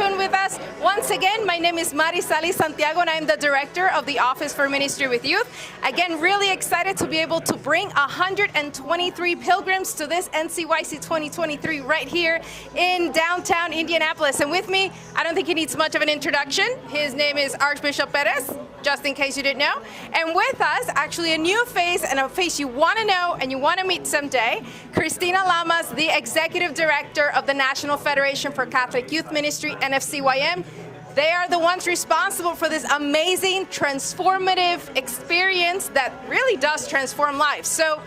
doing with us. Once again, my name is Marisali Santiago, and I'm the Director of the Office for Ministry with Youth. Again, really excited to be able to bring 123 pilgrims to this NCYC 2023 right here in downtown Indianapolis. And with me, I don't think he needs much of an introduction. His name is Archbishop Pérez, just in case you didn't know. And with us, actually a new face, and a face you want to know and you want to meet someday, Christina Lamas, the Executive Director of the National Federation for Catholic Youth Ministry, NFCYM. They are the ones responsible for this amazing, transformative experience that really does transform lives. So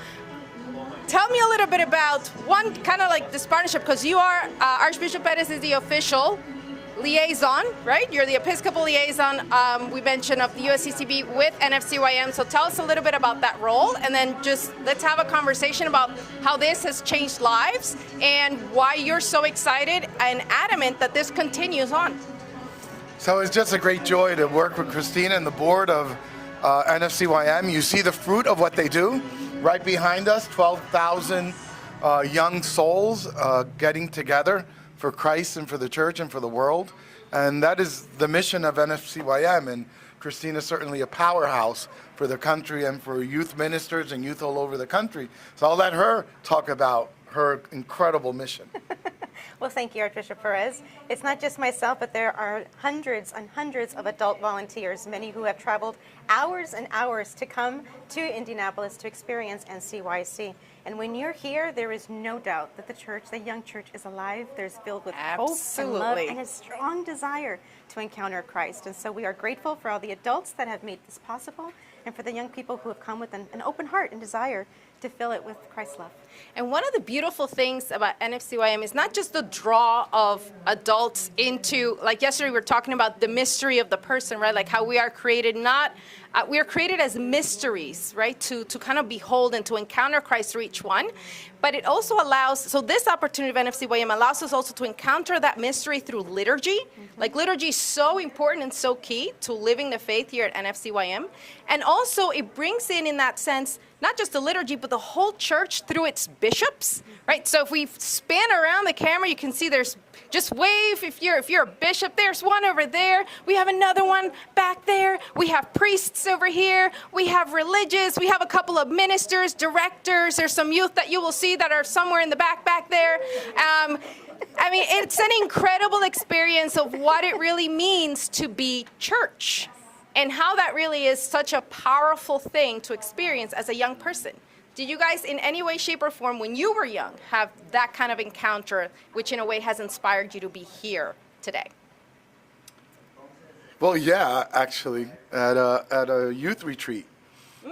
tell me a little bit about one, kind of like this partnership, because you are, Archbishop Pérez is the official liaison, right? You're the Episcopal liaison, we mentioned, of the USCCB with NFCYM. So tell us a little bit about that role, and then just let's have a conversation about how this has changed lives and why you're so excited and adamant that this continues on. So it's just a great joy to work with Christina and the board of NFCYM. You see the fruit of what they do right behind us, 12,000 young souls getting together for Christ and for the church and for the world. And that is the mission of NFCYM. And Christina is certainly a powerhouse for the country and for youth ministers and youth all over the country. So I'll let her talk about her incredible mission. Well, thank you, Archbishop Pérez. It's not just myself, but there are hundreds and hundreds of adult volunteers, many who have traveled hours and hours to come to Indianapolis to experience NCYC. And when you're here, there is no doubt that the church, the young church, is alive. There's filled with hope and love and a strong desire to encounter Christ. And so we are grateful for all the adults that have made this possible, and for the young people who have come with an open heart and desire to fill it with Christ's love. And one of the beautiful things about NFCYM is not just the draw of adults into, like yesterday we were talking about the mystery of the person, right? Like how we are created we are created as mysteries, right? To kind of behold and to encounter Christ through each one. But it also allows, so this opportunity of NFCYM allows us also to encounter that mystery through liturgy. Like liturgy is so important and so key to living the faith here at NFCYM. And also it brings in that sense, not just the liturgy, but the whole church through its bishops, right? So if we span around the camera, you can see there's, just wave if you're a bishop. There's one over there. We have another one back there. We have priests over here. We have religious. We have a couple of ministers, directors. There's some youth that you will see that are somewhere in the back there. I mean, it's an incredible experience of what it really means to be church, and how that really is such a powerful thing to experience as a young person. Did you guys, in any way, shape, or form, when you were young, have that kind of encounter, which in a way has inspired you to be here today? Well, yeah, actually, at a youth retreat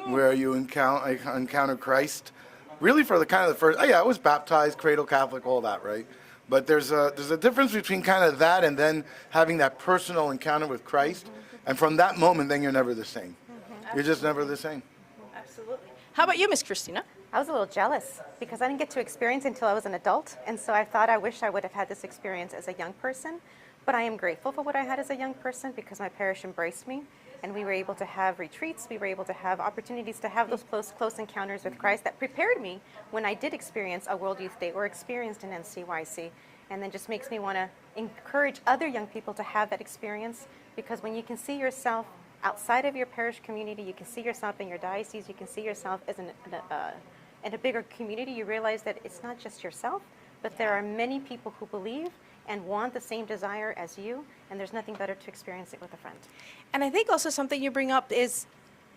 where you encounter Christ, really for the kind of the first. I was baptized, cradle Catholic, all that, right? But there's a difference between kind of that and then having that personal encounter with Christ, and from that moment, then you're never the same. You're just never the same. Absolutely. How about you, Miss Christina? I was a little jealous because I didn't get to experience it until I was an adult. And so I wish I would have had this experience as a young person. But I am grateful for what I had as a young person, because my parish embraced me, and we were able to have retreats. We were able to have opportunities to have those close encounters with Christ that prepared me when I did experience a World Youth Day or experienced an NCYC. And then just makes me want to encourage other young people to have that experience, because when you can see yourself outside of your parish community, you can see yourself in your diocese, you can see yourself as in a bigger community, you realize that it's not just yourself, but there are many people who believe and want the same desire as you, and there's nothing better to experience it with a friend. And I think also something you bring up is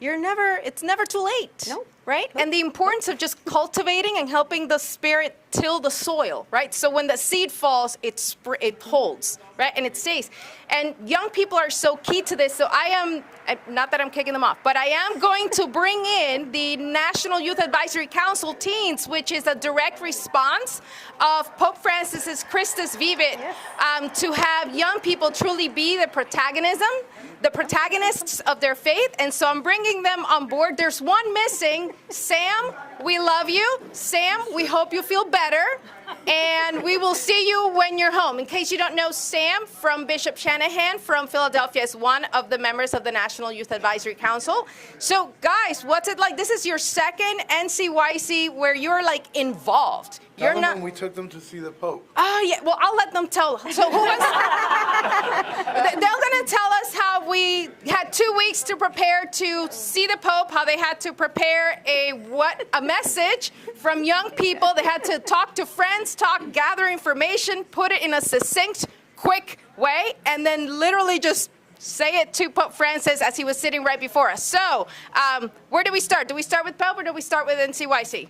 it's never too late, no, right? No. And the importance of just cultivating and helping the Spirit till the soil, right? So when the seed falls, it holds, right? And it stays. And young people are so key to this. So I am, not that I'm kicking them off, but I am going to bring in the National Youth Advisory Council Teens, which is a direct response of Pope Francis's Christus Vivit, to have young people truly be the protagonists of their faith. And so I'm bringing them on board. There's one missing. Sam, We love you. Sam, we hope you feel better. And we will see you when you're home. In case you don't know, Sam from Bishop Shanahan from Philadelphia is one of the members of the National Youth Advisory Council. So guys, what's it like? This is your second NCYC where you're like involved. Tell them when we took them to see the Pope. Oh, yeah. Well, I'll let them tell. So who was? They're going to tell us how we had 2 weeks to prepare to see the Pope, how they had to prepare a message from young people. They had to talk to friends, gather information, put it in a succinct, quick way, and then literally just say it to Pope Francis as he was sitting right before us. So where do we start? Do we start with Pope or do we start with NCYC?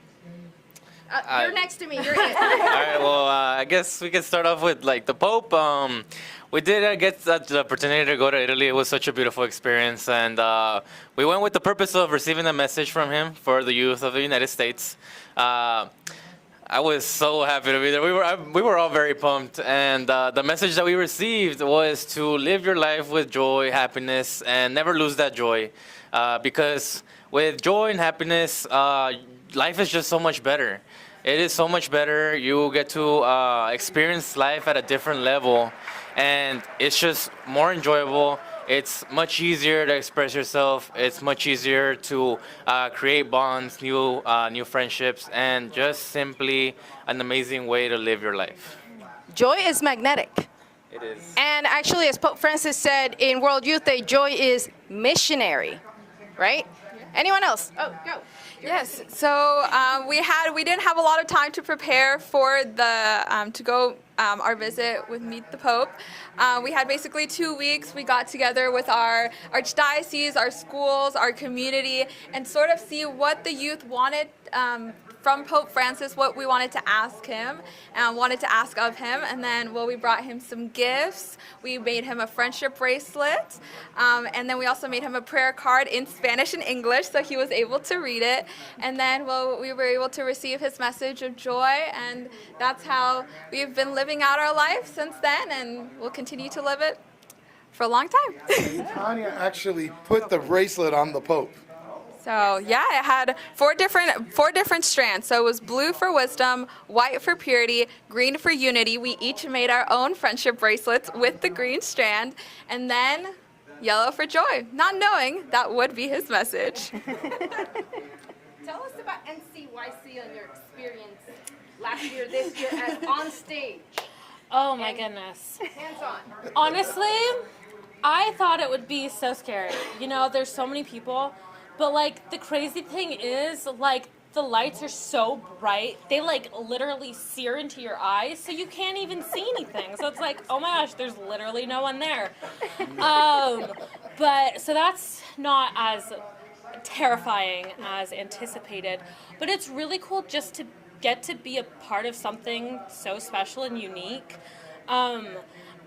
You're next to me. You're it. All right. Well, I guess we can start off with like the Pope. We did get the opportunity to go to Italy. It was such a beautiful experience, and we went with the purpose of receiving a message from him for the youth of the United States. I was so happy to be there. We were all very pumped, and the message that we received was to live your life with joy, happiness, and never lose that joy, because with joy and happiness, life is just so much better. It is so much better. You get to experience life at a different level, and it's just more enjoyable. It's much easier to express yourself. It's much easier to create bonds, new friendships, and just simply an amazing way to live your life. Joy is magnetic. It is. And actually, as Pope Francis said in World Youth Day, joy is missionary, right? Anyone else? Oh, go. Yes. So we didn't have a lot of time to prepare for the to go our visit with Meet the Pope. We had basically 2 weeks. We got together with our archdiocese, our schools, our community, and sort of see what the youth wanted from Pope Francis, what we wanted to ask him and wanted to ask of him. And then, well, we brought him some gifts. We made him a friendship bracelet. And then we also made him a prayer card in Spanish and English so he was able to read it. And then, well, we were able to receive his message of joy. And that's how we've been living out our life since then. And we'll continue to live it for a long time. Tanya actually put the bracelet on the Pope. So yeah, it had four different strands. So it was blue for wisdom, white for purity, green for unity. We each made our own friendship bracelets with the green strand, and then yellow for joy, not knowing that would be his message. Tell us about NCYC and your experience last year, this year, as on stage. Oh my goodness. Hands on. Honestly, I thought it would be so scary. You know, there's so many people. But, like, the crazy thing is, like, the lights are so bright, they, like, literally sear into your eyes, so you can't even see anything. So it's like, oh my gosh, there's literally no one there. But, so that's not as terrifying as anticipated. But it's really cool just to get to be a part of something so special and unique.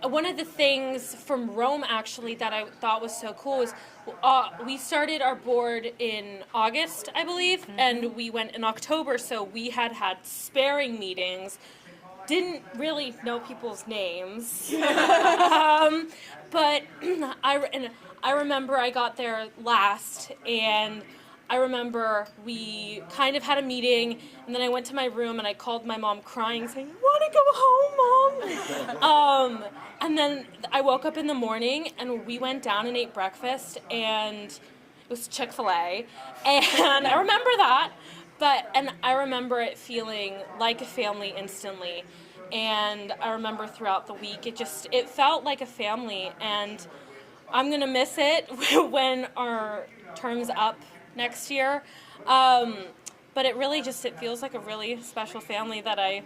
One of the things from Rome, actually, that I thought was so cool was we started our board in August, I believe, and we went in October, so we had sparing meetings. Didn't really know people's names. But I remember I got there last, and I remember we kind of had a meeting, and then I went to my room and I called my mom crying, saying, I want to go home, Mom. And then I woke up in the morning and we went down and ate breakfast, and it was Chick-fil-A. And I remember that, and I remember it feeling like a family instantly. And I remember throughout the week, it felt like a family, and I'm gonna miss it when our term's up next year, but it really it feels like a really special family that I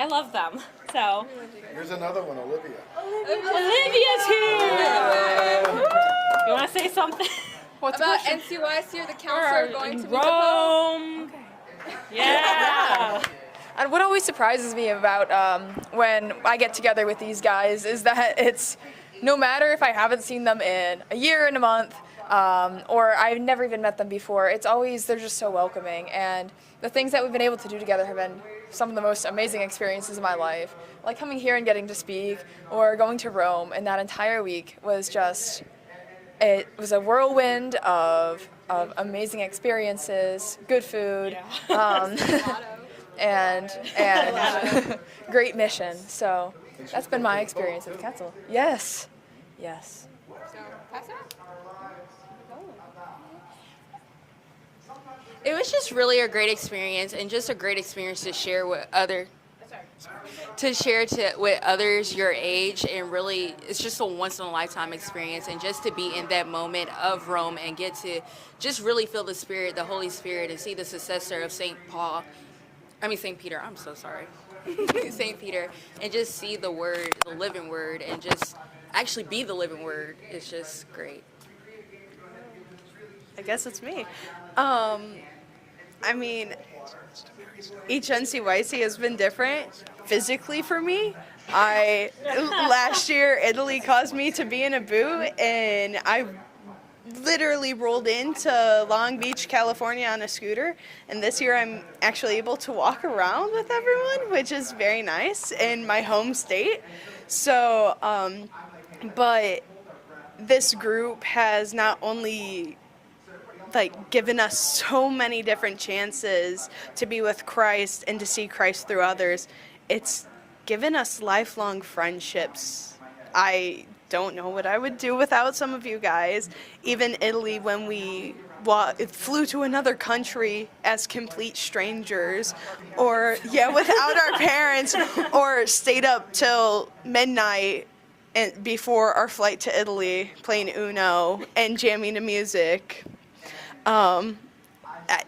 love them. So Here's another one, Olivia. Olivia's here. You want to say something? What's about NCYC or the council going to meet the Pope? Rome. Yeah. And what always surprises me about when I get together with these guys is that it's no matter if I haven't seen them in a year and a month, or I've never even met them before, they're just so welcoming. And the things that we've been able to do together have been some of the most amazing experiences of my life. Like coming here and getting to speak, or going to Rome, and that entire week was it was a whirlwind of of amazing experiences, good food, and great mission. So that's been my experience at the council. Yes. Yes. It was just really a great experience, and just a great experience to share with with others your age, and really it's just a once in a lifetime experience, and just to be in that moment of Rome and get to just really feel the Spirit, the Holy Spirit, and see the successor of St. Peter, I'm so sorry. St. Peter, and just see the Word, the living Word, and just actually be the living Word. It's just great. I guess it's me. I mean, each NCYC has been different physically for me. Last year, Italy caused me to be in a boot, and I literally rolled into Long Beach, California on a scooter. And this year, I'm actually able to walk around with everyone, which is very nice in my home state. So, but this group has not only given us so many different chances to be with Christ and to see Christ through others. It's given us lifelong friendships. I don't know what I would do without some of you guys. Even Italy, when we flew to another country as complete strangers, or without our parents, or stayed up till midnight and before our flight to Italy playing Uno and jamming to music.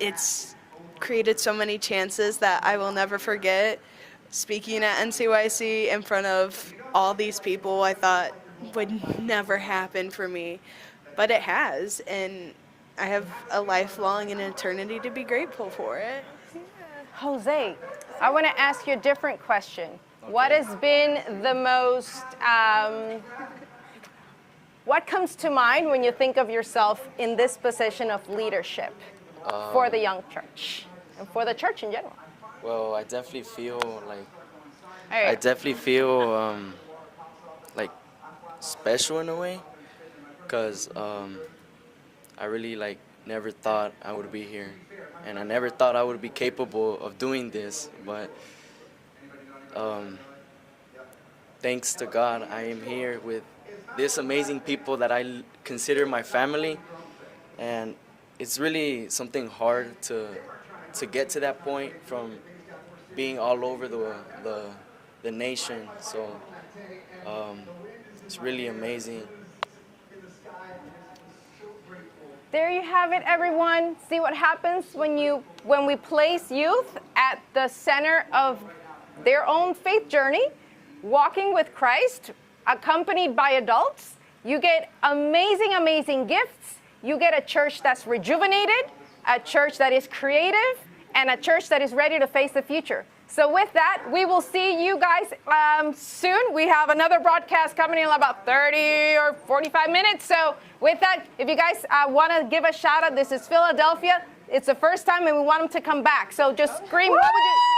It's created so many chances that I will never forget. Speaking at NCYC in front of all these people, I thought would never happen for me, but it has, and I have a lifelong and eternity to be grateful for it. Jose, I want to ask you a different question. Okay. What has been the most, what comes to mind when you think of yourself in this position of leadership for the young church and for the church in general? Well, I definitely feel like special in a way, because I really never thought I would be here, and I never thought I would be capable of doing this, but thanks to God, I am here with this amazing people that I consider my family, and it's really something hard to get to that point from being all over the nation. So it's really amazing. There you have it, everyone. See what happens when we place youth at the center of their own faith journey, walking with Christ, accompanied by adults. You get amazing, amazing gifts. You get a church that's rejuvenated, a church that is creative, and a church that is ready to face the future. So with that, we will see you guys soon. We have another broadcast coming in about 30 or 45 minutes. So with that, if you guys want to give a shout out, this is Philadelphia. It's the first time and we want them to come back. So just scream, what would you...